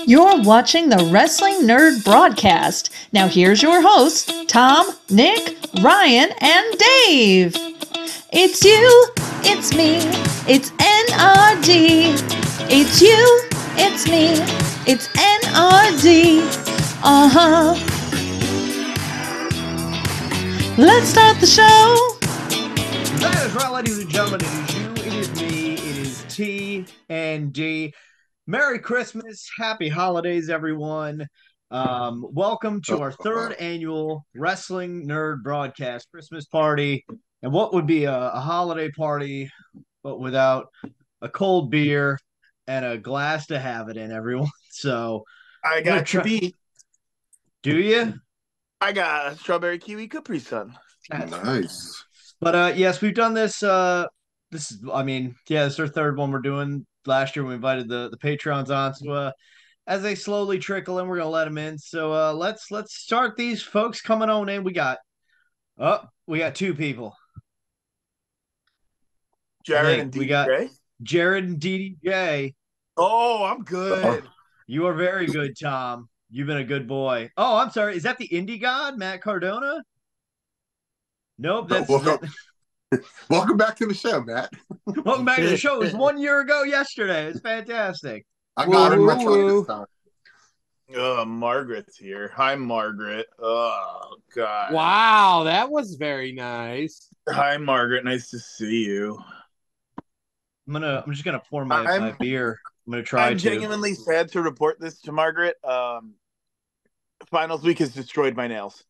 You're watching the Wrestling Nerd broadcast. Now here's your hosts, Tom, Nick, Ryan, and Dave. It's you, it's me, it's NRD. It's you, it's me, it's NRD. Uh-huh. Let's start the show. That is right, ladies and gentlemen. It is you, it is me, it is T and D. Merry Christmas, happy holidays, everyone. Welcome to our third annual Wrestling Nerd broadcast Christmas party. And what would be a holiday party, but without a cold beer and a glass to have it in, everyone. So I got to beat. Do you? I got a strawberry kiwi Capri Sun. Nice. But yes, we've done this. This is our third one we're doing. Last year we invited the patrons on, so as they slowly trickle in, we're gonna let them in. So let's start these folks coming on in. We got two people. Jared and DDJ. We got Jared and DDJ. Oh, I'm good. You are very good, Tom. You've been a good boy. Oh, I'm sorry. Is that the indie god, Matt Cardona? Nope. That's Welcome back to the show, Matt. Welcome back to the show. It was 1 year ago yesterday. It's fantastic. I got in my truck this time. Margaret's here. Hi, Margaret. Oh, God. Wow, that was very nice. Hi, Margaret. Nice to see you. I'm just gonna pour my beer. I'm gonna try. I'm genuinely sad to report this to Margaret. Finals week has destroyed my nails.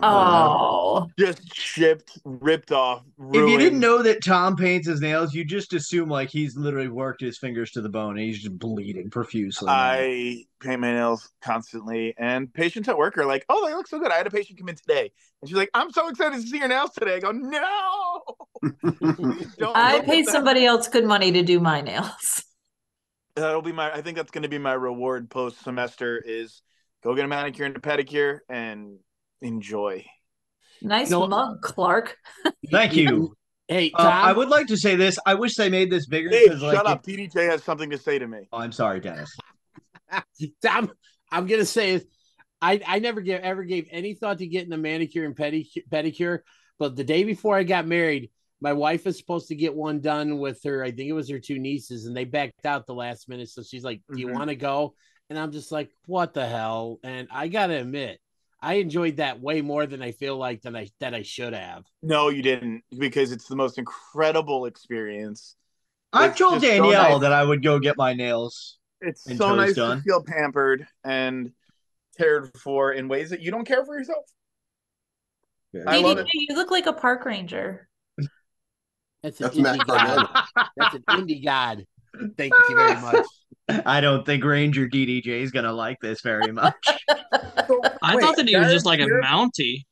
Oh. Just chipped, ripped off, ruined. If you didn't know that Tom paints his nails, you just assume like he's literally worked his fingers to the bone and he's just bleeding profusely. I paint my nails constantly, and patients at work are like, "Oh, they look so good." I had a patient come in today, and she's like, "I'm so excited to see your nails today." I go, "No." I paid somebody else good money to do my nails. That'll be I think that's going to be my reward post semester is go get a manicure and a pedicure and enjoy. Nice mug, Clark. Thank you. Hey, Tom, I would like to say this. I wish they made this bigger. Hey, shut up. DDJ has something to say to me. Oh, I'm sorry, Dennis. Tom, I'm gonna say is I never ever gave any thought to getting a manicure and pedicure, but the day before I got married, my wife was supposed to get one done with her. I think it was her two nieces, and they backed out the last minute. So she's like, "Do you want to go?" And I'm just like, "What the hell?" And I gotta admit, I enjoyed that way more than I feel like that I should have. No, you didn't, because it's the most incredible experience. I've told Danielle that I would go get my nails. It's so nice to feel pampered and cared for in ways that you don't care for yourself. Yeah. I love it. You look like a park ranger. That's an indie god. That's an indie god. Thank you very much. I don't think Ranger DDJ is gonna like this very much. I thought that he was just like a Mountie.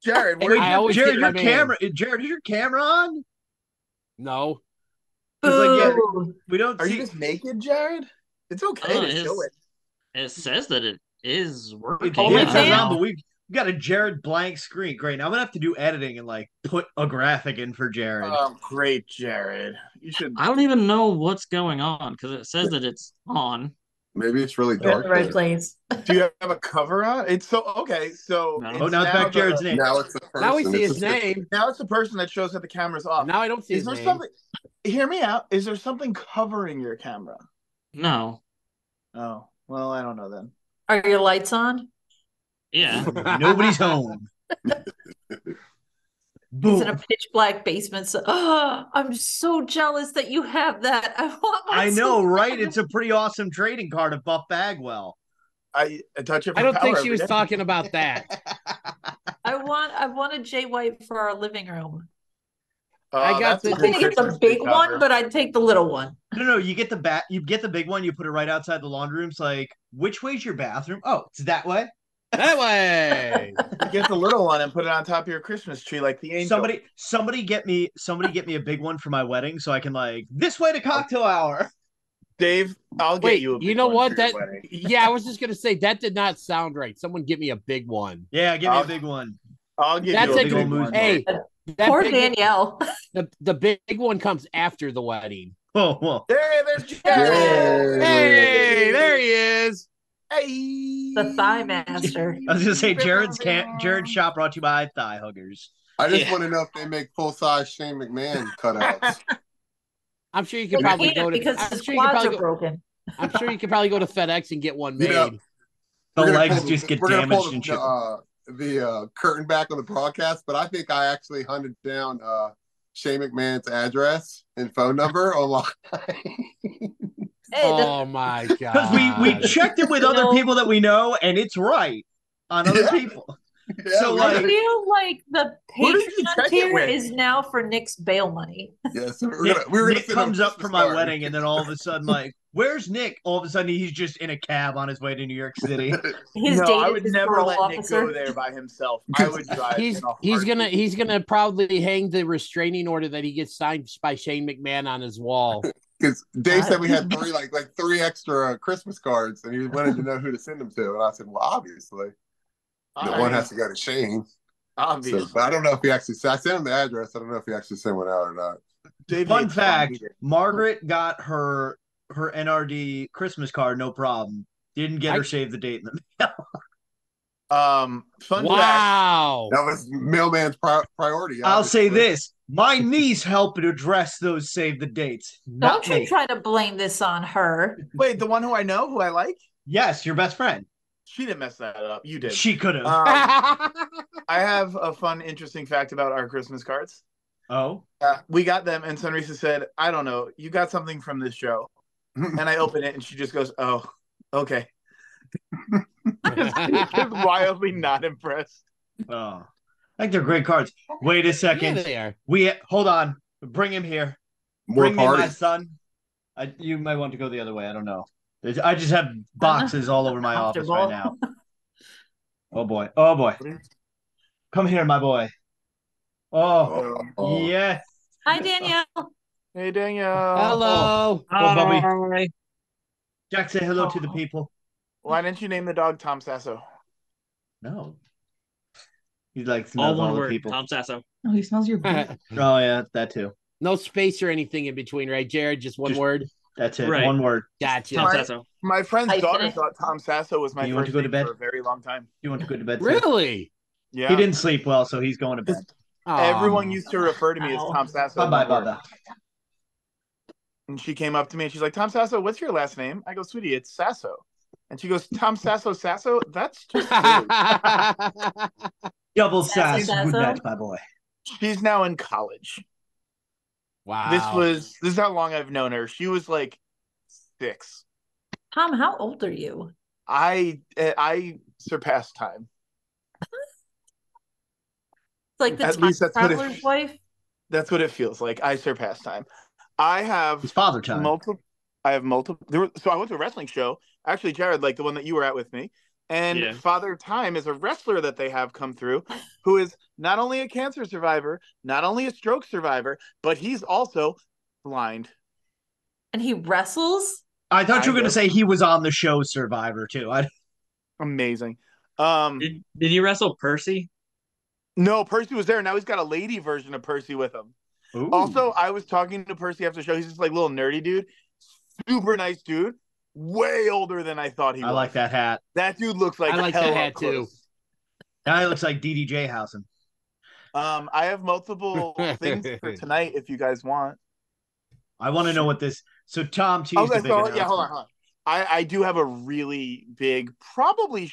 Jared, Jared, is your camera on? No. We don't. Are you just naked, Jared? It's okay to show it. It says that it is working. But we've got a Jared blank screen. Great. Now I'm gonna have to do editing and like put a graphic in for Jared. Great, Jared. You should. I don't even know what's going on because it says that it's on. Maybe it's really dark. The right place. Do you have a cover on? It's so okay. So now it's back Jared's name. Now it's the person. Now we see his name. Now it's the person that shows that the camera's off. Now I don't see his name. Something? Hear me out. Is there something covering your camera? No. Oh well, I don't know then. Are your lights on? Yeah. Nobody's home. It's in a pitch black basement. So, I'm so jealous that you have that. I know, right? It's a pretty awesome trading card of Buff Bagwell. I touch it. I don't think she was talking about that. I want a Jay White for our living room. I got I'm gonna get the big one, but I'd take the little one. No, you get the big one. You put it right outside the laundry room. It's like, which way's your bathroom? Oh, it's that way. That way. You get the little one and put it on top of your Christmas tree like the angel. Somebody get me a big one for my wedding so I can like this way to cocktail hour. Dave, I'll get you a big you know one what? for your wedding. Yeah, I was just gonna say that did not sound right. Someone get me a big one. Yeah, give me a big one. I'll give you a big one. Hey, poor Danielle. The big one comes after the wedding. Oh, well. There's Jared. Hey, there he is. Hey, The Thigh Master. I was gonna say Jared's shop brought to you by Thigh Huggers. I just want to know if they make full-size Shane McMahon cutouts. I'm sure you could They probably can't go to. because I'm his sure you could quads probably are go. broken. I'm sure you could probably go to FedEx and get one made. You know, The We're gonna legs pull just get we're gonna damaged pull and shit. the curtain back on the broadcast, but I think I actually hunted down Shane McMahon's address and phone number online. Hey, Oh my god! Because we checked it with other people that we know, and it's right on other people. Yeah, So, we like- I did. feel like the Who did you Patreon check it tier with? is now for Nick's bail money. Yeah, so Nick, we're gonna Nick send him comes a up for Christmas my card. wedding, and then all of a sudden, like, where's Nick? All of a sudden, he's just in a cab on his way to New York City. His no, date I is would his never parole let officer. Nick go there by himself. I would drive. He's gonna probably hang the restraining order that he gets signed by Shane McMahon on his wall. Because Dave said we had three extra Christmas cards, and he wanted to know who to send them to, and I said, well, obviously, one has to go to Shane. Obviously, So, but I don't know if he actually. I sent him the address. I don't know if he actually sent one out or not. Dave Fun hates fact: Tom. Margaret got her NRD Christmas card, no problem. Didn't get her save the date in the mail. Fun fact. Wow! That was mailman's priority. I'll say obviously. this: my niece helped address those save the dates. Not Don't you me. try to blame this on her. Wait, the one who I know, who I like, Yes, your best friend. she didn't mess that up. You did. She could have. I have a fun, interesting fact about our Christmas cards. Oh, We got them, and Sunrisa said, "I don't know, you got something from this show." And I open it, and she just goes, "Oh, okay." Just wildly not impressed. oh, I think they're great cards. Wait a second. Yeah, they are. Hold on. Bring him here. More Bring me my parties. son. You might want to go the other way. I don't know. I just have boxes all over my office right now. Oh boy. Oh boy. Come here, my boy. Oh, yes. Hi, Danielle. Hey, Danielle. Hello. Oh, Bubby. Hi. Jack, say hello to the people. Why didn't you name the dog Tom Sasso? No. He likes All all one the word. people. Tom Sasso. Oh, he smells your boot. Oh yeah, that too. No space or anything in between, right, Jared? Just one word. That's it. Right. One word. Gotcha. Tom Sasso. My friend's Hyphen daughter it. thought Tom Sasso was my You want first to go to name bed? for a very long time. You want to go to bed? Too? Really? Yeah. He didn't sleep well, so he's going to bed. Everyone used to refer to me as Tom Sasso. Bye bye, Bubba. And she came up to me and she's like, "Tom Sasso, what's your last name?" I go, "Sweetie, it's Sasso." And she goes, "Tom Sasso, Sasso? That's just silly." Double Sassy sass. Good Sasso? night, my boy. She's now in college. Wow. This is how long I've known her. She was like 6. Tom, how old are you? I surpassed time. It's like the At time least that's what it- traveler's wife. That's what it feels like. I surpassed time. I have It's father time. multiple. So I went to a wrestling show. Actually, Jared, like the one that you were at with me. And Yeah. Father Time is a wrestler that they have come through who is not only a cancer survivor, not only a stroke survivor, but he's also blind. And he wrestles? I thought you were Kind going to of. say he was on the show Survivor too. Amazing. Did you wrestle Percy? No, Percy was there. Now he's got a lady version of Percy with him. Ooh. Also, I was talking to Percy after the show. He's just like little nerdy dude. Super nice dude. Way older than I thought he was. I like that hat. That dude looks like I like hell that up hat, too. close. Guy looks like DDJ Housen. I have multiple things for tonight if you guys want. I want to know what this. So Tom teased Okay, a big so announcement. yeah, hold on. I do have a really big, probably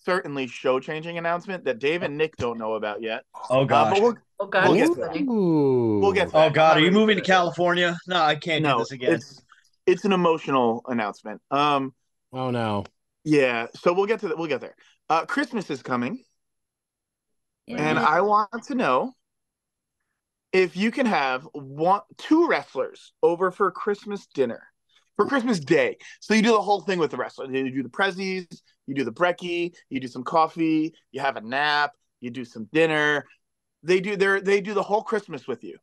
certainly show-changing announcement that Dave and Nick don't know about yet. Oh gosh. But Oh, God. We'll he's get to that. funny. we'll get to that. Oh I'm God, not are you ready moving for to that. California? No, I can't do No, this again. it's an emotional announcement. Oh no. Yeah, so we'll get there. Christmas is coming, and Yeah. I want to know if you can have 2 wrestlers over for Christmas dinner, for Christmas Day. So you do the whole thing with the wrestlers. You do the prezzies, you do the brekkie, you do some coffee, you have a nap, you do some dinner. They do the whole Christmas with you.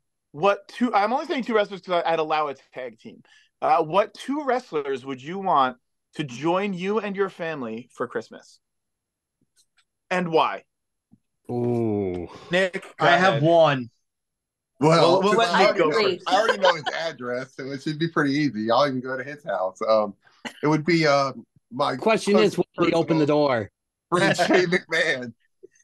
I'm only saying 2 wrestlers because I'd allow a tag team. What 2 wrestlers would you want to join you and your family for Christmas? And why? Ooh. Nick, go I have ahead. one. Well, We'll let I Nick go first. I already know his address, so it should be pretty easy. I'll even go to his house. It would be my Question is, will he open the door? friend Shane McMahon.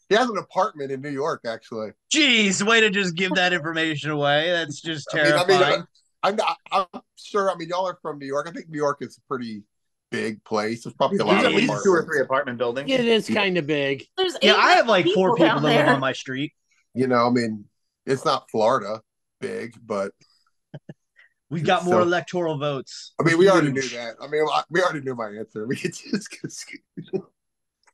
He has an apartment in New York, actually. Jeez, way to just give that information away. That's just I mean, terrifying. I'm sure. I mean, y'all are from New York. I think New York is a pretty big place. There's probably a lot There's of at least apartments. 2 or 3 apartment buildings. It is kind of big. There's Yeah, 8 I have like 4 people down that live there. on my street. You know, I mean, it's not Florida big, but We got more So- electoral votes. I mean, we already knew that. I mean, we already knew my answer. We could just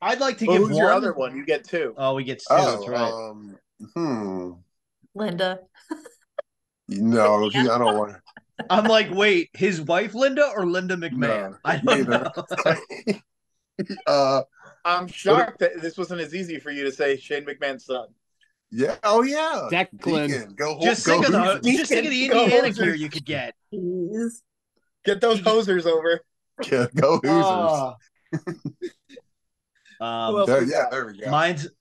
I'd like to Well, give who's one. your other one? You get 2. Oh, we get 2. That's right. Linda. No, I don't want to. I'm like, wait, his wife Linda or Linda McMahon? No, I don't neither. know. I'm shocked that this wasn't as easy for you to say Shane McMahon's son. Yeah. Oh yeah. Declan. Deacon, go. Just go think of the Hoosiers. just think of the Go Indiana Hoosiers. gear you could get. Jeez. Get those hosers over. Yeah, go Hoosiers. Oh. Who else There, we yeah, got? there we go.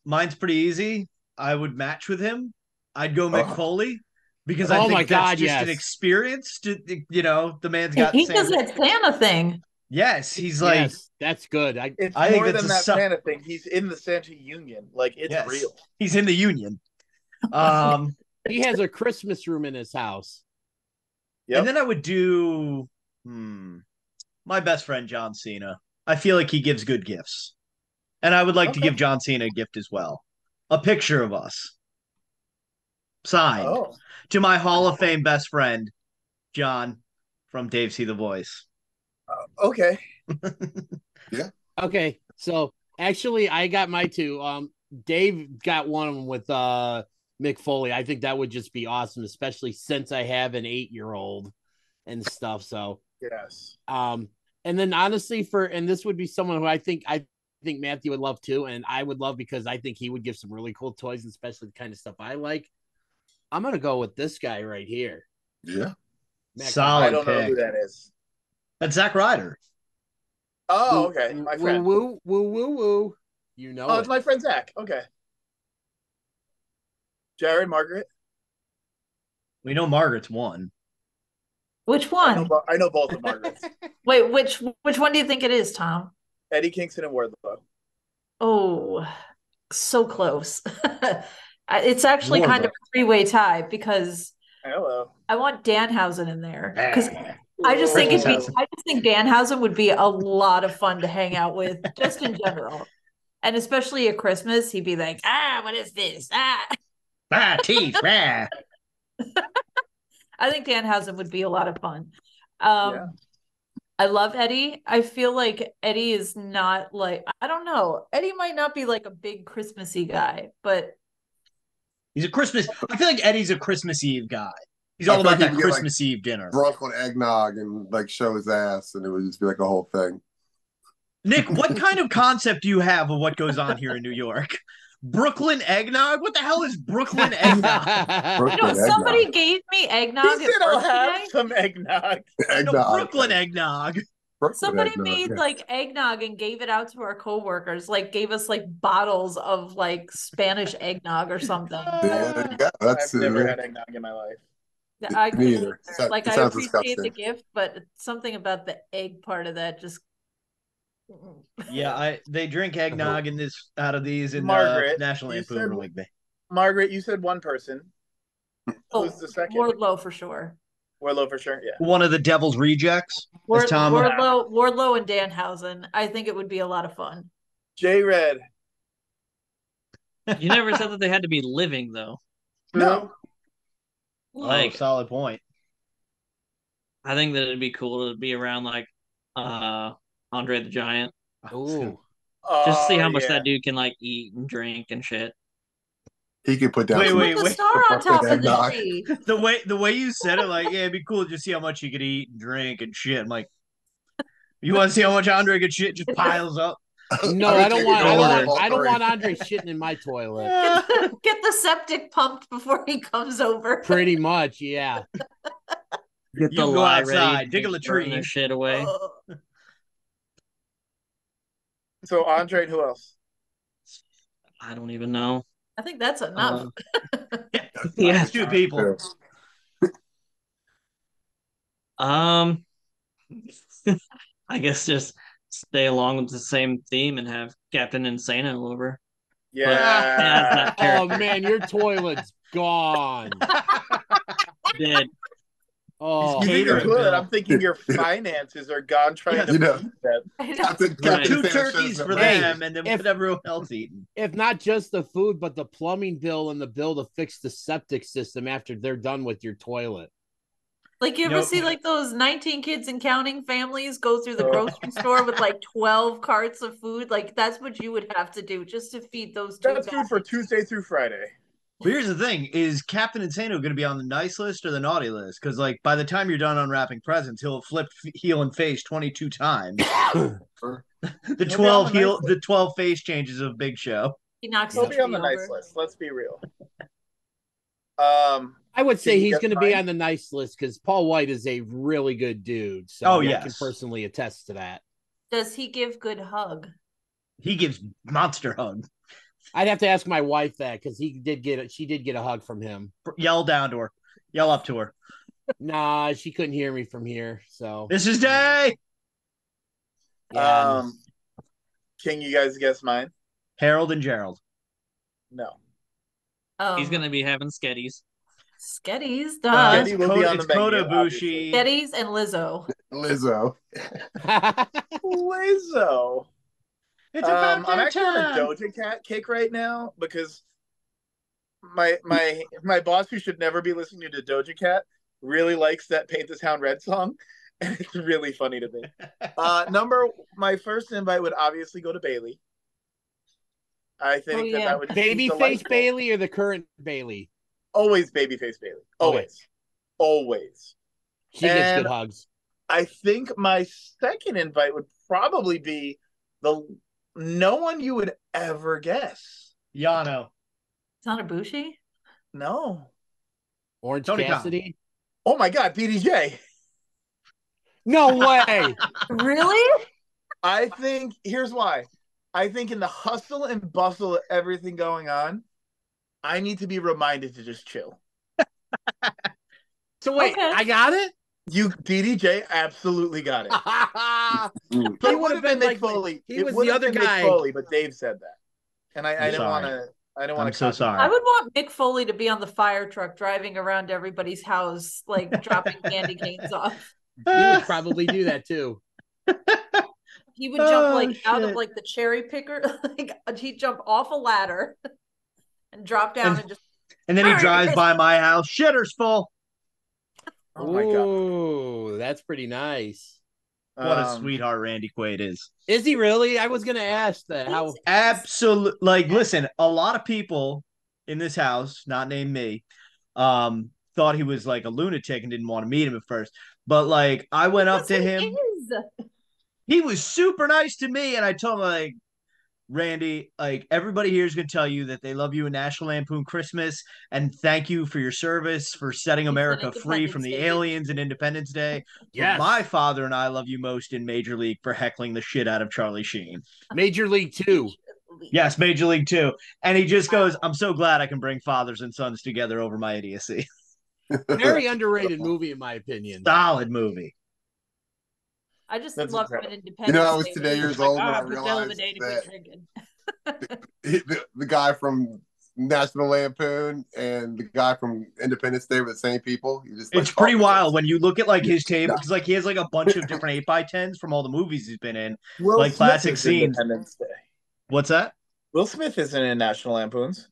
Mine's pretty easy. I would match with him. I'd go Mick Oh. Foley because I Oh think my that's God, just yes. an experience. The man's got. He the does same- that Santa thing. Yes, he's like. Yes, that's good. It's I think more that's than a that su- Santa thing. He's in the Santa Union. Like, it's Yes. real. He's in the union. He has a Christmas room in his house. Yep. And then I would do my best friend John Cena. I feel like he gives good gifts. And I would like to Okay. give John Cena a gift as well. A picture of us. Signed Oh. to my Hall of Fame best friend, John from DaveCTheVoice. Okay. Okay, so actually, I got my 2. Dave got one with Mick Foley. I think that would just be awesome, especially since I have an 8-year-old and stuff. So, Yes. and then honestly, and this would be someone who I think Matthew would love too, and I would love because I think he would give some really cool toys, especially the kind of stuff I like. I'm gonna go with this guy right here. Yeah. Matt Solid I don't know pick. who that is. That's Zack Ryder. Oh, okay. My friend. Woo, woo, woo, woo. You know Oh, it. it's my friend Zach. Okay. Jared, Margaret. We know Margaret's one. Which I one? know both of Margaret's. Wait, which one do you think it is, Tom? Eddie Kingston and Wardlow. Oh, so close. It's actually kind of a 3-way tie because Hello. I want Danhausen in there because I just think Christmas I just think Danhausen would be a lot of fun to hang out with, just in general, and especially at Christmas, he'd be like, what is this? Teeth. I think Danhausen would be a lot of fun. Yeah. I love Eddie. I feel like Eddie is not like, I don't know. Eddie might not be like a big Christmassy guy, but He's a Christmas. I feel like Eddie's a Christmas Eve guy. He's I all feel about like that he'd get, Christmas Eve dinner. Drunk on eggnog and like show his ass, and it would just be like a whole thing. Nick, what kind of concept do you have of what goes on here in New York? Brooklyn eggnog? What the hell is Brooklyn eggnog? somebody gave me eggnog He at said I'll work have today. some eggnog. No, Brooklyn eggnog. Somebody eggnog, made yeah. like eggnog and gave it out to our coworkers, like gave us like bottles of like Spanish eggnog or something. Yeah, there you go. That's I've never had eggnog in my life. I couldn't neither. either. Like It I sounds appreciate the disgusting. gift, but something about the egg part of that just Yeah, they drink eggnog in this out of these in Margaret, National you Lampoon said- Week. Margaret, you said one person. Who's the second? Wardlow for sure. Wardlow for sure. Yeah. One of the Devil's Rejects. As Tom. Wardlow and Danhausen. I think it would be a lot of fun. J Red. You never said that they had to be living though. No. Like, solid point. I think that it'd be cool to be around like Andre the Giant. Ooh. Just see how Oh, much yeah. that dude can like eat and drink and shit. He could put down. Wait, some- wait, Put the wait. star on top of the Eggnog. tree. The way you said it, like, yeah, it'd be cool to just see how much he could eat and drink and shit. I'm like, you want to see how much Andre could shit? Just piles up. No, would I don't take want. it I all don't over want. I don't all want three. Andre shitting in my toilet. Get the septic pumped before he comes over. Pretty much, yeah. Get You the go lye outside, ready, dig a burn latrine. their shit away. So Andre and who else? I don't even know. I think that's enough. Yeah. It's two people. I guess just stay along with the same theme and have Captain Insano over. Yeah. Oh man, your toilet's gone. Dead. Oh, You think Catering your toilet? bill. I'm thinking your finances are gone trying to You know. feed that. Captain Right. Two Insano shows turkeys up for right- them, and then if- with everyone else eating. if not just the food, but the plumbing bill and the bill to fix the septic system after they're done with your toilet. Like, you ever Nope. see like those 19 kids and counting families go through the grocery store with like 12 carts of food? Like, that's what you would have to do just to feed those two That's food for Tuesday through Friday. But here's the thing: is Captain Insano going to be on the nice list or the naughty list? Because like by the time you're done unwrapping presents, he'll have flipped heel and face 22 times. the He'll be 12 on the heel, nice the 12 face changes of Big Show. He knocks He'll the be on tree the nice over. list. Let's be real. I would say Can you he's guess going to be mine? on the nice list because Paul White is a really good dude. So Oh, I yes. can personally attest to that. Does he give good hug? He gives monster hug. I'd have to ask my wife that because she did get a hug from him. Yell down to her. Yell up to her. Nah, she couldn't hear me from here. So This is Day. yeah, Can you guys guess mine? Harold and Gerald. No. He's gonna be having sketties. Sketties, It's, duh. Sketty will be on It's the menu, Kota obviously. Ibushi. Sketties and Lizzo. Lizzo. Lizzo. It's about I'm that actually on a time. Doja Cat kick right now because my boss, who should never be listening to Doja Cat, really likes that "Paint the Town Red" song, and it's really funny to me. My first invite would obviously go to Bailey. I think yeah. that would just be Babyface delightful. Bailey or the current Bailey? Always babyface Bailey. Always, always. She gets And good hugs. I think my second invite would probably be no one you would ever guess. Yano. It's not Ibushi? No. Orange Tony Khan. Cassidy. Oh my God, BDJ. No way. Really? I think here's why. I think in the hustle and bustle of everything going on, I need to be reminded to just chill. So wait, Okay. I got it. You DDJ absolutely got it. He It would have been like Mick Foley. He It was would the have other been Mick guy. Foley, but Dave said that, and I I'm didn't sorry. want to. I don't want I'm to. so sorry. I would want Mick Foley to be on the fire truck driving around everybody's house, like dropping candy canes off. He would probably do that too. He would jump like out of shit. like the cherry picker, like he'd jump off a ladder and drop down and just And then he Merry drives by Christmas. my house. Shitter's full. Oh my God. Ooh, that's pretty nice. What a sweetheart Randy Quaid is. Is he really? I was gonna ask that. How? Absolutely. Like, listen, a lot of people in this house, not named me, thought he was like a lunatic and didn't want to meet him at first. But like, I went up to Yes, he him. is. He was super nice to me, and I told him like, Randy, like everybody here is going to tell you that they love you in National Lampoon Christmas and thank you for your service for setting He's on America free from Independence the Day. aliens and Independence Day. Yes. But my father and I love you most in Major League for heckling the shit out of Charlie Sheen. Major League 2. Yes, Major League 2. And he just goes, I'm so glad I can bring fathers and sons together over my idiocy. Very underrated movie, in my opinion. Solid movie. I just That's love him incredible. in Independence. You know, I was Day. today He's years like, old when I "Ah, it's a hell of a realized day to that- quit drinking." The guy from National Lampoon and the guy from Independence Day were the same people. You just like, It's pretty oh, wild when you look at like his table because like he has like a bunch of different 8x10s from all the movies he's been in. Will Like Smith classic is scenes. Independence Day. What's that? Will Smith isn't in National Lampoons.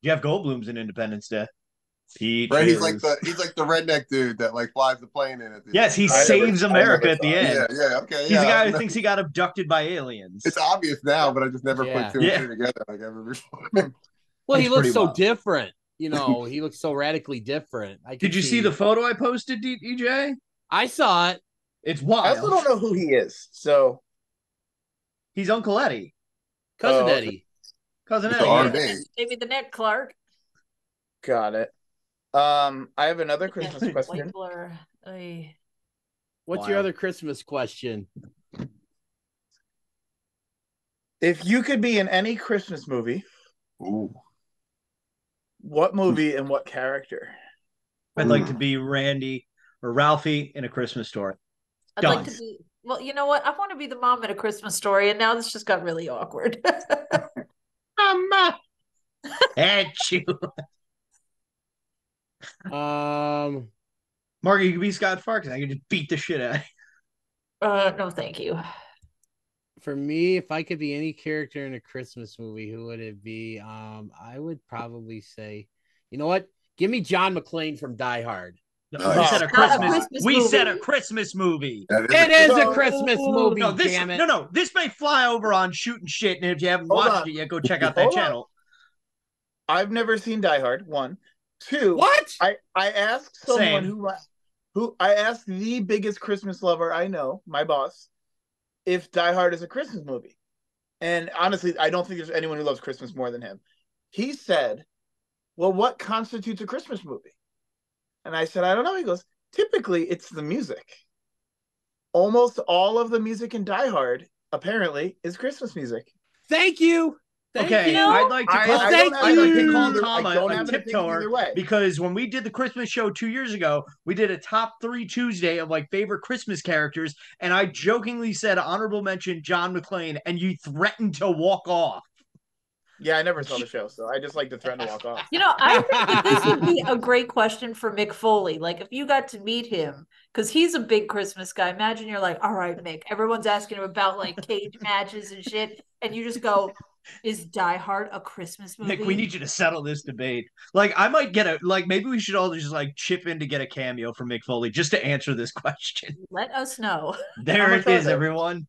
Jeff Goldblum's in Independence Day. Peaches. Right, he's like the redneck dude that like flies the plane in at the Yes, he end. saves America at the saw it. end. Yeah, okay. He's yeah, the guy who no, thinks he got abducted by aliens. it's obvious now, but I just never Yeah. put two and Yeah. two together like ever before. Well, he It's looks pretty so wild. different. You know, he looks so radically different. Did you see the photo I posted, DJ? I saw it. It's I also wild. don't know who he is. So He's Uncle Eddie. Cousin Oh, okay. Eddie. Cousin Mr. Eddie. R&B. Yeah. Maybe the neck, Clark. got it. I have another Christmas White question. blur. Ay. What's your Wild. other Christmas question? If you could be in any Christmas movie, Ooh. what movie and what character? I'd like to be Randy or Ralphie in A Christmas Story. I'd Done. like to be Well, you know what? I want to be the mom in A Christmas Story, and now this just got really awkward. Mama, at you. Mark, you can be Scott Farkas. I can just beat the shit out of you. No, thank you. For me, if I could be any character in a Christmas movie, who would it be? I would probably say, you know what? Give me John McClane from Die Hard. We said a Christmas movie. It is a Christmas movie. No, damn it! No. This may fly over on Shooting Shit, and if you haven't watched it yet, go check out that channel. I've never seen Die Hard. 1, 2. What? I asked someone who I asked the biggest Christmas lover I know, my boss, if Die Hard is a Christmas movie. And honestly, I don't think there's anyone who loves Christmas more than him. He said, well, what constitutes a Christmas movie? And I said, I don't know. He goes, typically it's the music. Almost all of the music in Die Hard, apparently, is Christmas music. Thank you. I'd like to call Tom a tiptoer because when we did the Christmas show 2 years ago, we did a top 3 Tuesday of like favorite Christmas characters, and I jokingly said honorable mention John McClane, and you threatened to walk off. Yeah, I never saw the show, so I just like to threaten to walk off. You know, I think that this would be a great question for Mick Foley. Like, if you got to meet him, because he's a big Christmas guy. Imagine you're like, all right, Mick, everyone's asking him about like cage matches and shit, and you just go, is Die Hard a Christmas movie? Nick, we need you to settle this debate. Like, I might get maybe we should all just like chip in to get a cameo from Mick Foley just to answer this question. Let us know. There it is, everyone.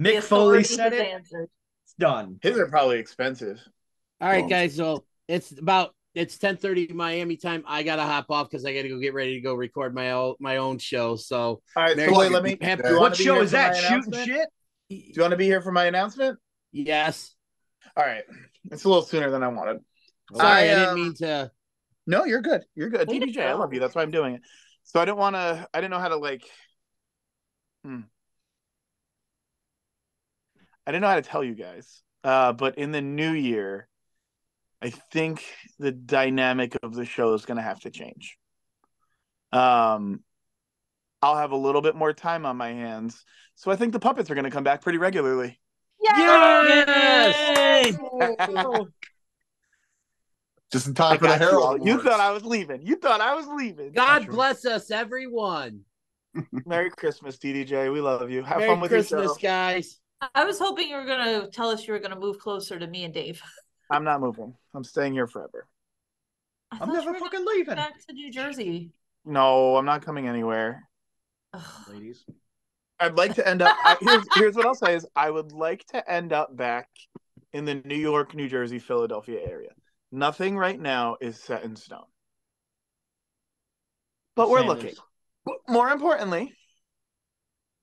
Mick Foley said it. Answered. It's done. His are probably expensive. All right, guys. So it's 10:30 Miami time. I gotta hop off because I gotta go get ready to go record my own show. So all right, so wait, let me. What show is that? Shooting Shit? Do you want to be here for my announcement? Yes. All right. It's a little sooner than I wanted. Sorry, I didn't mean to. No, you're good. You're good. DDJ, I love you. That's why I'm doing it. So I didn't know how to like. I didn't know how to tell you guys. But in the new year, I think the dynamic of the show is going to have to change. I'll have a little bit more time on my hands. So I think the puppets are going to come back pretty regularly. Yes! Just in time for the Herald. You thought I was leaving. God bless us, everyone. Merry Christmas, DDJ. We love you. Have Merry fun with Christmas, your show. guys. I was hoping you were going to tell us you were going to move closer to me and Dave. I'm not moving. I'm staying here forever. I'm never fucking leaving. Back to New Jersey. No, I'm not coming anywhere. Ladies. I'd like to end up. Here's what I'll say is I would like to end up back in the New York, New Jersey, Philadelphia area. Nothing right now is set in stone. But we're looking. More importantly,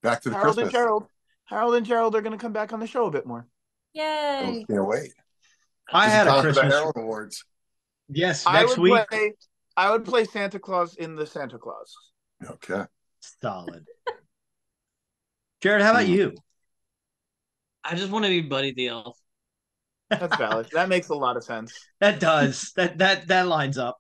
back to the Harold Christmas. Harold and Gerald are going to come back on the show a bit more. Yay. Can't wait. I had a Christmas Herald Awards. Yes, next week. I would play Santa Claus in the Santa Claus. Okay. Solid. Jared, how about you? I just want to be Buddy the Elf. That's valid. That makes a lot of sense. That does. That lines up.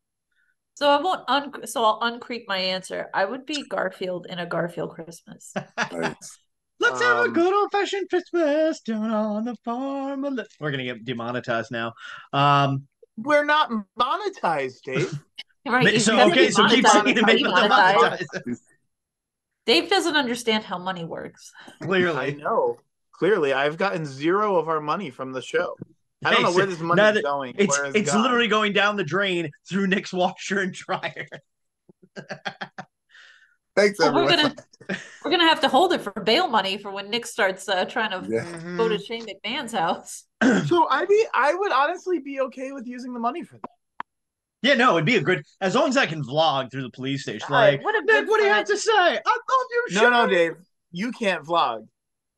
So I'll uncreep my answer. I would be Garfield in A Garfield Christmas. Nice. Let's have a good old-fashioned Christmas down on the farm. We're gonna get demonetized now. We're not monetized, Dave. Right. So keep saying to make them demonetized. Dave doesn't understand how money works. Clearly. I know. Clearly, I've gotten zero of our money from the show. I don't know where this money is going. It's literally going down the drain through Nick's washer and dryer. Thanks, everyone. We're gonna have to hold it for bail money for when Nick starts trying to go to Shane McMahon's house. So I would honestly be okay with using the money for that. Yeah, no, it'd be a good as long as I can vlog through the police station. Like, Nick, what do you have to say? I love you. No, Dave, you can't vlog.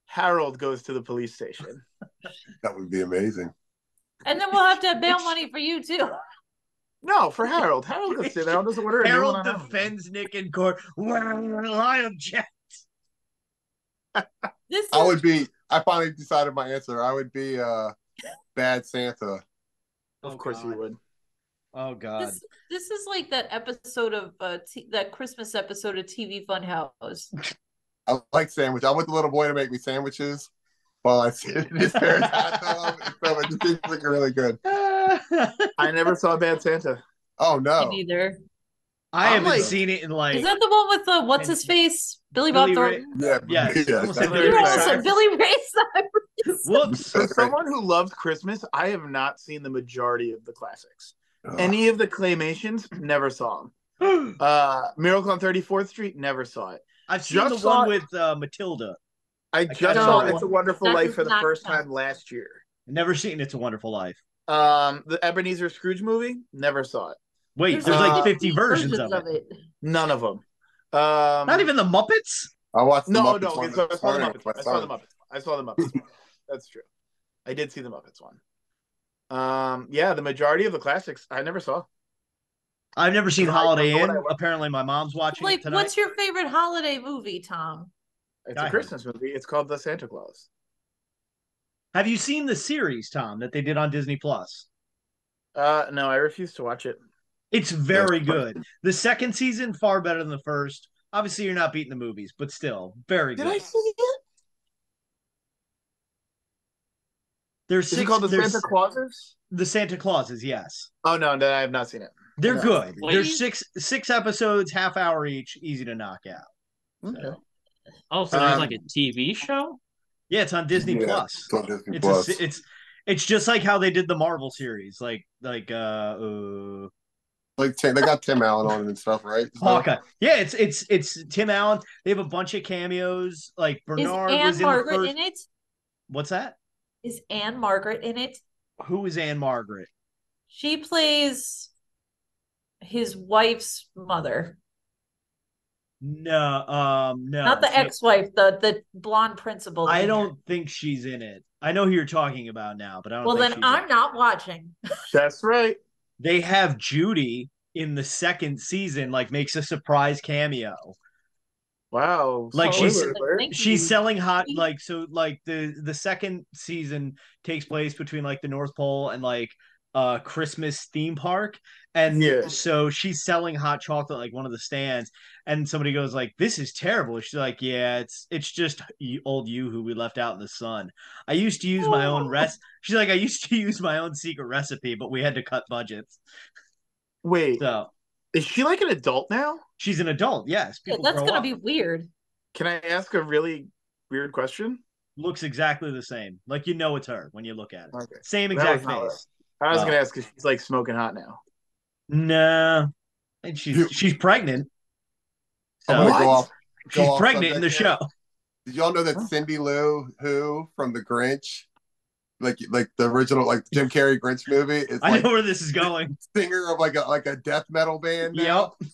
Harold goes to the police station. That would be amazing. And then we'll have to have bail money for you too. No, for Harold. Harold can sit there. Harold doesn't order. Harold defends Nick in court. Well, I object. I finally decided my answer. I would be Bad Santa. Of course you would. Oh God. This is like that episode of that Christmas episode of TV Funhouse I like sandwich. I want the little boy to make me sandwiches while I sit in his parents' hot tub. So it just seems like really good. I never saw Bad Santa. Oh Me no. neither. I I'm haven't like- seen it in like Is that the one with the what's his face? Billy Bob Billy Ray- Thornton? Yeah, Yes. yeah, Almost that's said Billy You Ray almost Cyrus. said Billy Ray Cyrus. Whoops. For someone who loves Christmas, I have not seen the majority of the classics. Ugh. Any of the claymations, never saw them. Miracle on 34th Street, never saw it. I've seen Just the saw one it- with Matilda. I got just it. saw No, It's a Wonderful that Life does for the not first count. time last year. Never seen It's a Wonderful Life. The Ebenezer Scrooge movie, never saw it. Wait, there's like 50 versions of it. None of them. Not even the Muppets? I watched the No, Muppets no. one I saw this the morning Muppets. with my I saw the son. Muppets. I saw the Muppets one. That's true. I did see the Muppets one. Yeah, the majority of the classics I never saw. I've never seen I Holiday know what Inn. I want. Apparently, my mom's watching Like, it tonight. what's your favorite holiday movie, Tom? It's Die a Hard. Christmas movie. It's called The Santa Claus. Have you seen the series, Tom, that they did on Disney Plus? No, I refuse to watch it. It's very good. The second season, far better than the first. Obviously, you're not beating the movies, but still, very Did good. I see it? There's Is it called The Santa Clauses? The Santa Clauses, yes. Oh no, I have not seen it. They're No. good. Wait. There's six episodes, half hour each, easy to knock out. Okay. So, Oh, so there's like a TV show? yeah, it's on Disney Yeah, Plus. it's on Disney Plus. It's just like how they did the Marvel series, like Like they got Tim Allen on it and stuff, right? Hawkeye. Yeah, it's Tim Allen. They have a bunch of cameos. Like Is Bernard Anne was in the Margaret first. in it? What's that? Is Anne Margaret in it? Who is Anne Margaret? She plays his wife's mother. No, no. Not the ex-wife, the blonde principal. I don't think she's in it. I know who you're talking about now, but I don't. Well, think then she's I'm in it. not watching. That's right. They have Judy in the second season, like makes a surprise cameo. Wow. Like Spoiler alert. Thank she's you. selling hot, like, so like the second season takes place between like the North Pole and like Christmas theme park, and Yeah. so she's selling hot chocolate like one of the stands, and somebody goes like, this is terrible. She's like, yeah, it's just old you who we left out in the sun. I used to use my own she's like, I used to use my own secret recipe, but we had to cut budgets. Wait, So is she like an adult now? she's an adult, yes. Yeah, People that's grow gonna up. be weird. Can I ask a really weird question? Looks exactly the same. Like you know it's her when you look at it. Okay. Same That exact was not face. I was Oh. gonna ask if she's like smoking hot now. No. And she's pregnant. I'm So gonna go off. she's off pregnant in the subject show. here. Did y'all know that Cindy Lou Who from the Grinch, like the original like Jim Carrey Grinch movie, is I like know where this is going. singer of like a death metal band now? Yep.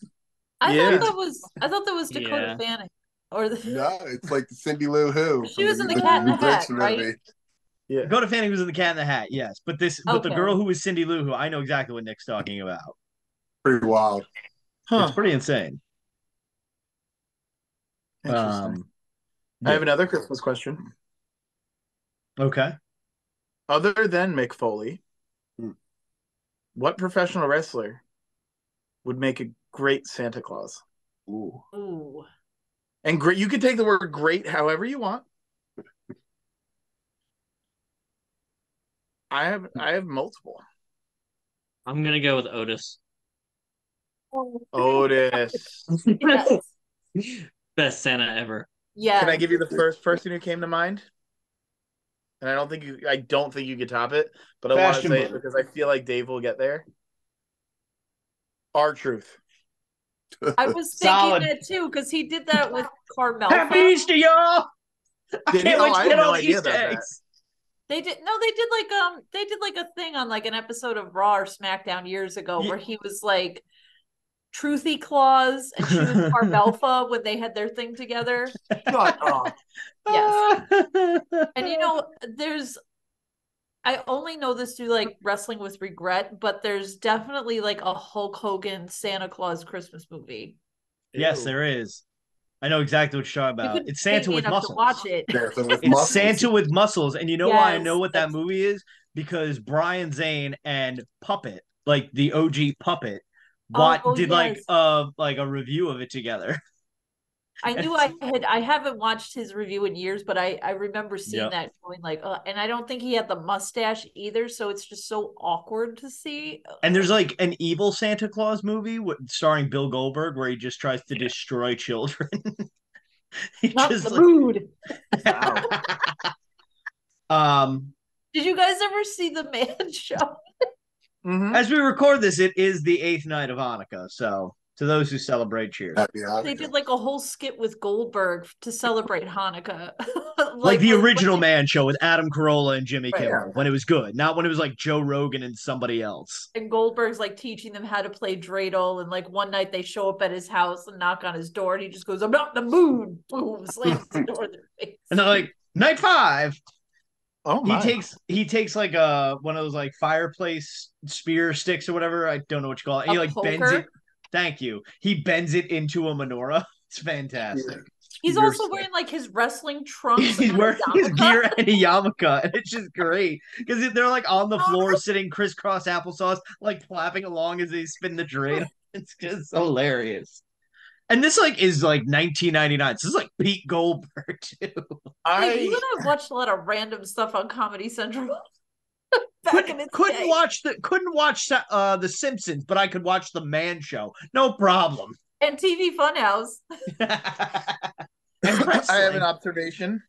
I Yeah. thought that was Dakota Yeah. Fanning. Or the No, it's like Cindy Lou Who. She from was in The Cat in the new Hat, Grinch right? movie. Yeah. Dakota Fanning was in the Cat in the Hat, yes. But the Okay. girl who was Cindy Lou Who, I know exactly what Nick's talking about. Pretty wild. It's pretty insane. Interesting. Yeah. I have another Christmas question. Okay. Other than Mick Foley, Hmm. what professional wrestler would make a great Santa Claus? Ooh. Ooh. And great, you can take the word great however you want. I have multiple. I'm gonna go with Otis. Otis. Yes. Best Santa ever. Yeah. Can I give you the first person who came to mind? And I don't think you could top it, but I want to Bastion say it Booger. because I feel like Dave will get there. R-Truth. I was thinking Solid. that too, because he did that with Carmel. Happy Easter, y'all! I Did he? can't Oh, wait I to had get no all the idea Easter about that. eggs. They did like a thing on like an episode of Raw or SmackDown years ago Ye- where he was like Truthy Claus and she was Carmelfa when they had their thing together. Shut up. Yes. And you know, I only know this through like Wrestling with Regret, but there's definitely like a Hulk Hogan Santa Claus Christmas movie. Yes, Ew. there is. I know exactly what you're talking You about. couldn't It's pay Santa me with enough to muscles. watch it. Yeah, so with It's muscles. Santa with muscles, and you know why I Yes, know what that that's- movie is? Because Brian Zane and Puppet, like the OG Puppet, Oh, did like yes. like a review of it together. I knew I haven't watched his review in years, but I remember seeing that going like, and I don't think he had the mustache either, so it's just so awkward to see. And there's like an evil Santa Claus movie starring Bill Goldberg where he just tries to destroy children. Not just, the mood. Wow. Did you guys ever see the Man Show? As we record this, it is the 8th night of Hanukkah. So to those who celebrate, cheers. They did like a whole skit with Goldberg to celebrate Hanukkah. like the original Man Show with Adam Carolla and Jimmy Kimmel when it was good, not when it was like Joe Rogan and somebody else. And Goldberg's like teaching them how to play dreidel. And like one night they show up at his house and knock on his door and he just goes, "I'm not in the mood." Boom, slams the door in their face. And they're like, "Night 5. Oh my. He takes like one of those like fireplace spear sticks or whatever. I don't know what you call it. And he like bends it. Thank you. He bends it into a menorah. It's fantastic. He's also wearing like his wrestling trunks. He's wearing his gear and a yarmulke, and it's just great because they're like on the floor sitting crisscross applesauce, like clapping along as they spin the dreidel. It's just hilarious. And this like is like 1999. So this is like Pete Goldberg too. You and I watched a lot of random stuff on Comedy Central. Couldn't watch the Simpsons, but I could watch the Man Show, no problem. And TV Funhouse. I have an observation.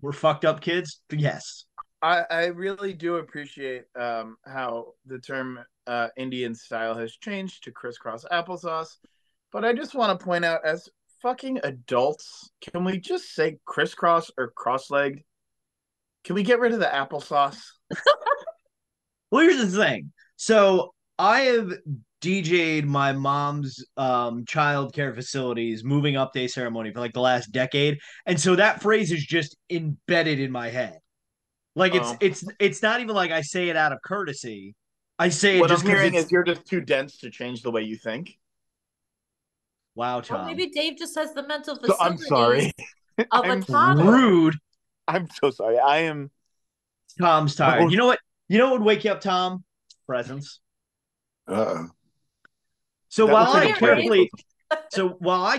We're fucked up kids. Yes, I really do appreciate how the term Indian style has changed to crisscross applesauce, but I just want to point out, as fucking adults, can we just say crisscross or cross-legged? Can we get rid of the applesauce? Well, here's the thing. So I have DJ'd my mom's child care facilities moving up day ceremony for like the last decade, and so that phrase is just embedded in my head. Like it's not even like I say it out of courtesy. I say what it just I'm hearing is you're just too dense to change the way you think. Wow, Tom. Well, maybe Dave just has the mental facility. I'm sorry. Of a toddler. Rude. I'm so sorry. I am. Tom's tired. You know what? You know what would wake you up, Tom? Presents. So while I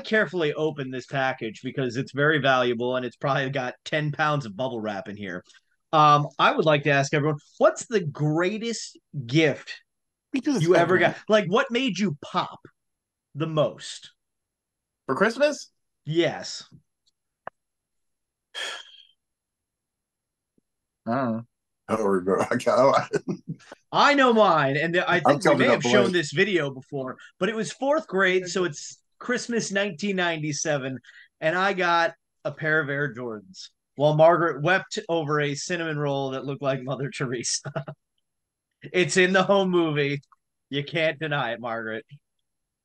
carefully open this package because it's very valuable and it's probably got 10 pounds of bubble wrap in here, I would like to ask everyone, what's the greatest gift you ever got? Like, what made you pop the most for Christmas? Yes. I don't remember. I know mine, and I think we may have shown this video before, but it was 4th grade, so it's Christmas 1997, and I got a pair of Air Jordans while Margaret wept over a cinnamon roll that looked like Mother Teresa. It's in the home movie. You can't deny it, Margaret.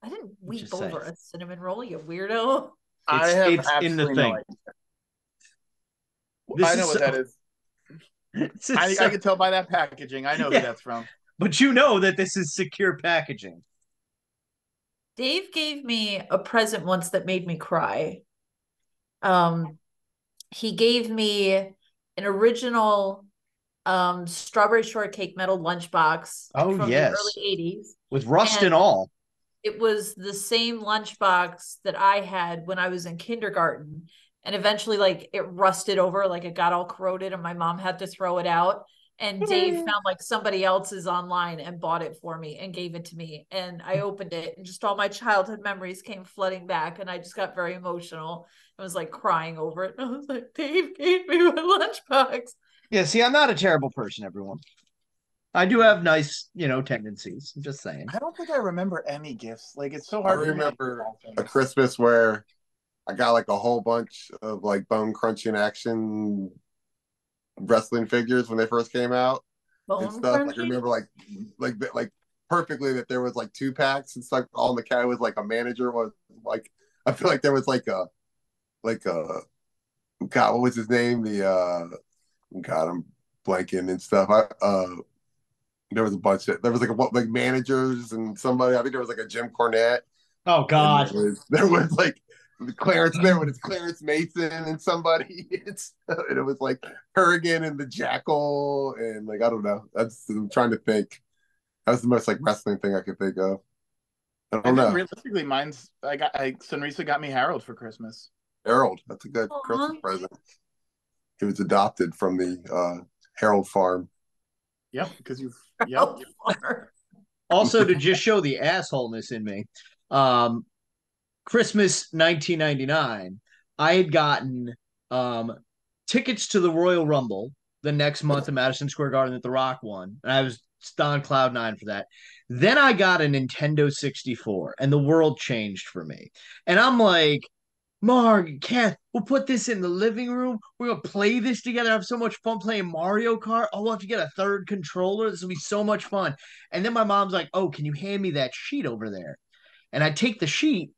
I didn't weep over a cinnamon roll, you weirdo. It's in the thing. I know what that is. I can tell by that packaging. I know who that's from. But you know that this is secure packaging. Dave gave me a present once that made me cry. He gave me an original strawberry shortcake metal lunchbox from the early 80s. With rust and all. It was the same lunchbox that I had when I was in kindergarten. And eventually, like, it rusted over, like it got all corroded, and my mom had to throw it out. And Dave found like somebody else's online and bought it for me and gave it to me. And I opened it, and just all my childhood memories came flooding back. And I just got very emotional. I was like crying over it. And I was like, Dave gave me my lunchbox. Yeah, see, I'm not a terrible person, everyone. I do have nice, tendencies. I'm just saying. I don't think I remember any gifts. Like, it's so hard to remember a Christmas where I got like a whole bunch of like bone crunching action wrestling figures when they first came out and stuff. Like I remember like perfectly that there was like 2 packs and stuff all in the cat. It was like a manager was like, I feel like there was like a God, what was his name? I'm blanking and stuff. There was a bunch of like managers and somebody. I think there was like a Jim Cornette. Oh God, there was like Clarence there with Clarence Mason and somebody. And it was like Kurgan and the Jackal and like I don't know. I'm trying to think. That was the most like wrestling thing I could think of. I don't know. Realistically, Sunrisa got me Harold for Christmas. Harold, that's a good Christmas present. He was adopted from the Harold farm. Yep, because Also, to just show the assholeness in me, Christmas 1999, I had gotten tickets to the Royal Rumble the next month in Madison Square Garden that The Rock won, and I was on cloud nine for that. Then I got a Nintendo 64, and the world changed for me. And I'm like, Marg, Kath, we'll put this in the living room. We're gonna play this together. Have so much fun playing Mario Kart. Oh, we'll have to get a third controller. This will be so much fun. And then my mom's like, "Oh, can you hand me that sheet over there?" And I take the sheet,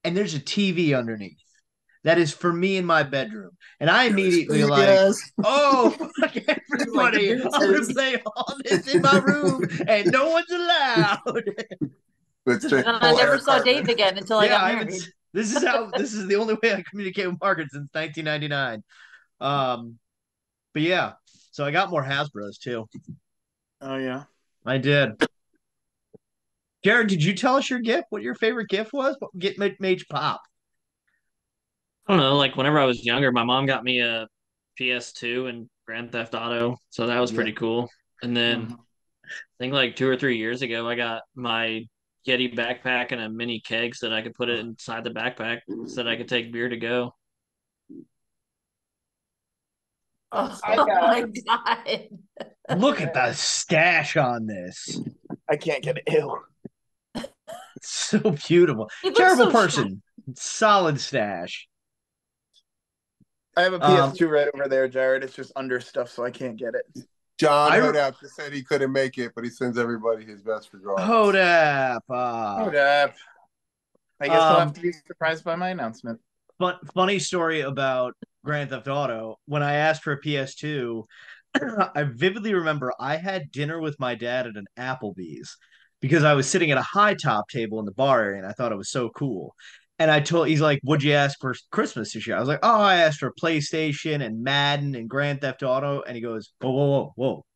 and there's a TV underneath. That is for me in my bedroom. And I immediately oh, fuck everybody. I'm going to play all this in my room and no one's allowed. I never saw Dave again until I got married. This is the only way I communicate with Margaret since 1999. But yeah, so I got more Hasbros too. Oh, yeah. I did. Jared, did you tell us your gift? What your favorite gift was? What made you pop? I don't know. Like whenever I was younger, my mom got me a PS2 and Grand Theft Auto, so that was pretty cool. And then I think like 2 or 3 years ago, I got my Yeti backpack and a mini keg so that I could put it inside the backpack so that I could take beer to go. Oh my God. Look at the stash on this. I can't get it. Ew. It's so beautiful. Terrible person. Solid stash. I have a PS2 right over there, Jared. It's just under stuff, so I can't get it. John Hodap just said he couldn't make it, but he sends everybody his best regards. Hodap. Hodap. I guess I'll have to be surprised by my announcement. Funny story about Grand Theft Auto. When I asked for a PS2, I vividly remember I had dinner with my dad at an Applebee's because I was sitting at a high top table in the bar area, and I thought it was so cool. And he's like, "What'd you ask for Christmas this year?" I was like, "Oh, I asked for PlayStation and Madden and Grand Theft Auto." And he goes, "Whoa, whoa, whoa, whoa.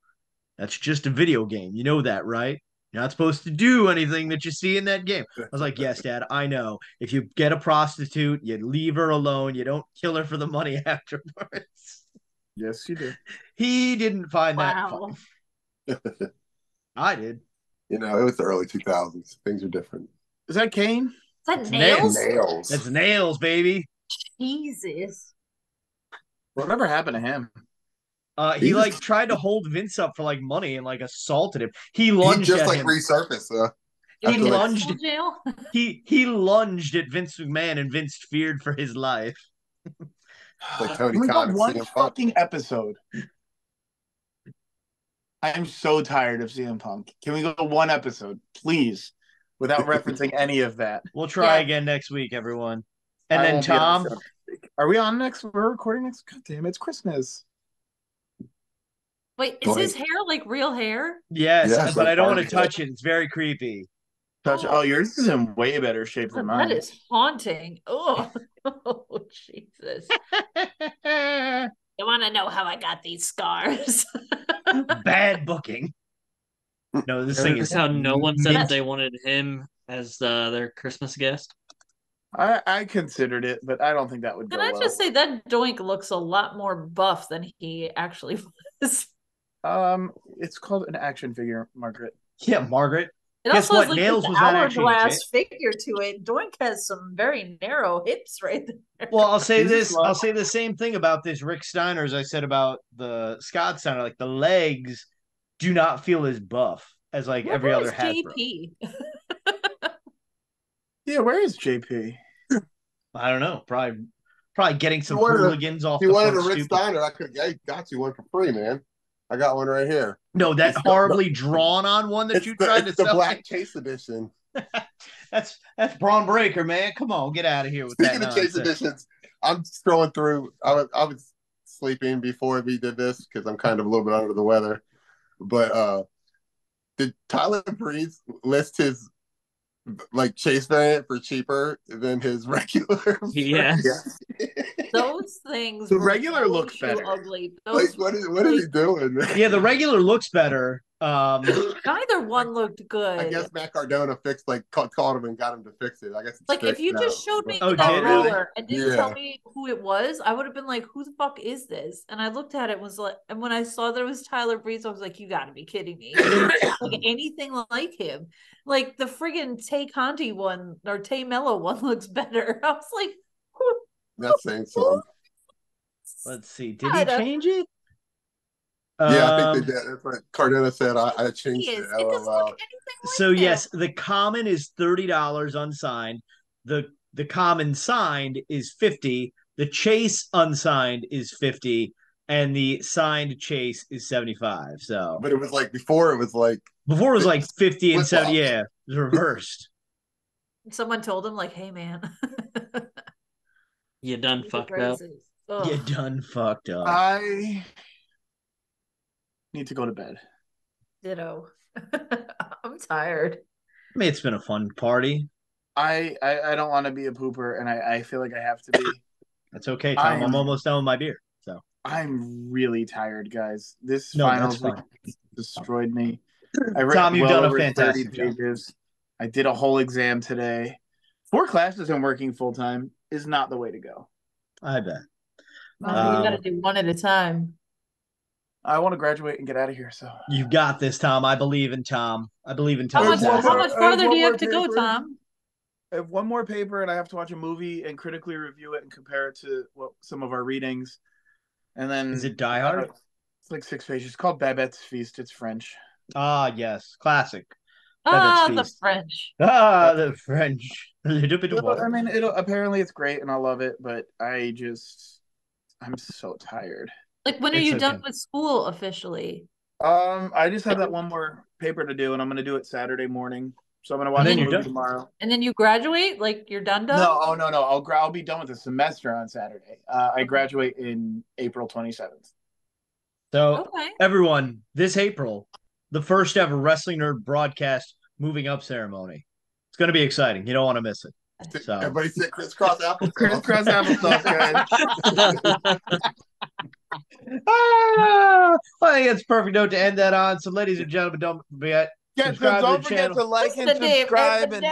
That's just a video game. You know that, right? You're not supposed to do anything that you see in that game." I was like, "Yes, Dad, I know. If you get a prostitute, you leave her alone. You don't kill her for the money afterwards." Yes, you did. He didn't find that fun. I did. You know, it was the early 2000s. Things are different. Is that Kane? Is that Nails? Nails. That's Nails, baby. Jesus. Whatever happened to him? He tried to hold Vince up for like money and like assaulted him. He lunged at him. Resurfaced. He lunged at Vince McMahon, and Vince feared for his life. Like Tony Khan. One fucking episode. I am so tired of CM Punk. Can we go one episode, please, without referencing any of that? We'll try again next week, everyone. And then Tom, are we on next? We're recording next. God damn, it's Christmas. Wait, is his hair like real hair? Yes, but I don't want to touch it. It's very creepy. Oh, yours is in way better shape than mine. That is haunting. Oh, Jesus. You want to know how I got these scars? Bad booking. No, this thing is how no one said they wanted him as their Christmas guest. I considered it, but I don't think that would go well. Can I just say that Doink looks a lot more buff than he actually was? It's called an action figure, Margaret. Yeah, Margaret. It Guess also what? has Nails like was not actually hourglass figure to it. Doink has some very narrow hips right there. Well, I'll say this. I'll say the same thing about this Rick Steiner as I said about the Scott Steiner. Like the legs do not feel as buff as like every other Hasbro. JP? Yeah, where is JP? I don't know. Probably getting some hooligans off. If you wanted a Rick Steiner, I could have got you one for free, man. I got one right here. No, that horribly drawn on one that you tried to sell. The Black Chase Edition. That's Braun Breaker, man. Come on, get out of here with that. Speaking of Chase Editions, I'm scrolling through. I was sleeping before we did this because I'm kind of a little bit under the weather. But did Tyler Breeze list his like Chase variant for cheaper than his regular? Yes. Those things. The regular looks better. Ugly. Like, what is he doing? Yeah, the regular looks better, Neither one looked good. I guess Matt Cardona fixed, called him and got him to fix it. I guess it's if you just showed me Oh, that did roller and didn't tell me who it was, I would have been like, "Who the fuck is this?" And I looked at it, and when I saw that it was Tyler Breeze, I was like, "You got to be kidding me!" Like anything like him, like the friggin' Tay Conti one or Tay Mello one looks better. I was like, "That's saying something." Let's see. Did he change it? Yeah, I think they did. That's what Cardona said. I changed it. It doesn't look anything like so him. Yes, the common is $30 unsigned. The common signed is $50. The chase unsigned is $50, and the signed chase is $75. So, but it was before. It was before it was 50 and 70. Yeah, it was reversed. Someone told him "Hey man, you done fucked up. You done fucked up. I need to go to bed. Ditto. I'm tired. I mean, it's been a fun party. I don't want to be a pooper, and I feel like I have to be. That's okay, Tom. I'm almost done with my beer. So I'm really tired, guys. This finals week destroyed me. I read Tom, you've done a fantastic job. I did a whole exam today. 4 classes and working full time is not the way to go. I bet. You got to do one at a time. I want to graduate and get out of here. So you've got this, Tom. I believe in Tom. I believe in Tom. How much farther do you have to go, Tom? I have one more paper, and I have to watch a movie and critically review it and compare it to some of our readings. And then is it Die Hard? It's 6 pages. It's called Babette's Feast. It's French. Ah, yes, classic. The French. The French. I mean, apparently it's great, and I love it, but I'm so tired. When are you done with school officially? I just have that one more paper to do, and I'm going to do it Saturday morning. So I'm going to watch the movie tomorrow. And then you graduate? You're done? No, no. I'll be done with the semester on Saturday. I graduate in April 27th. So, everyone, this April, the first ever Wrestling Nerd broadcast moving up ceremony. It's going to be exciting. You don't want to miss it. So. Everybody said crisscross applesauce. Crisscross applesauce, guys. I think it's a perfect note to end that on. So, ladies and gentlemen, don't forget. Don't forget to like and subscribe and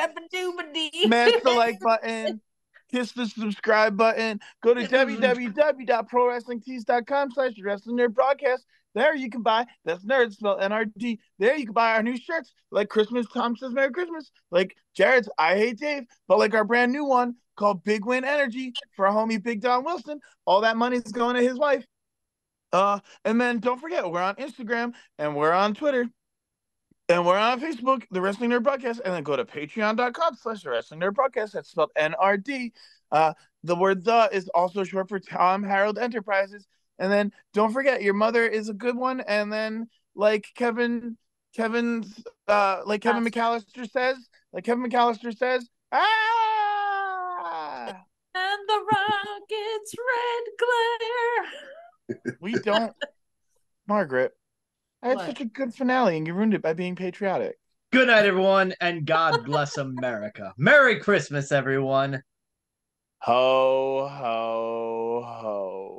smash the like button. Kiss the subscribe button. Go to www.prowrestlingtees.com/WrestlingNerdBroadcast. There you can buy, that's nerd spelled N-R-D. There you can buy our new shirts, like Christmas, Tom says Merry Christmas, like Jared's I Hate Dave, but like our brand new one called Big Win Energy for our homie Big Don Wilson. All that money is going to his wife. And then don't forget, we're on Instagram and we're on Twitter. And we're on Facebook, the Wrestling Nerd Broadcast, and then go to patreon.com/Wrestling Nerd Broadcast. That's spelled N-R-D. The word "the" is also short for Tom Harold Enterprises. And then don't forget, your mother is a good one. And then Kevin McAllister says, ah! And the rocket's red glare. We don't, Margaret. I had such a good finale, and you ruined it by being patriotic. Good night, everyone, and God bless America. Merry Christmas, everyone. Ho, ho, ho.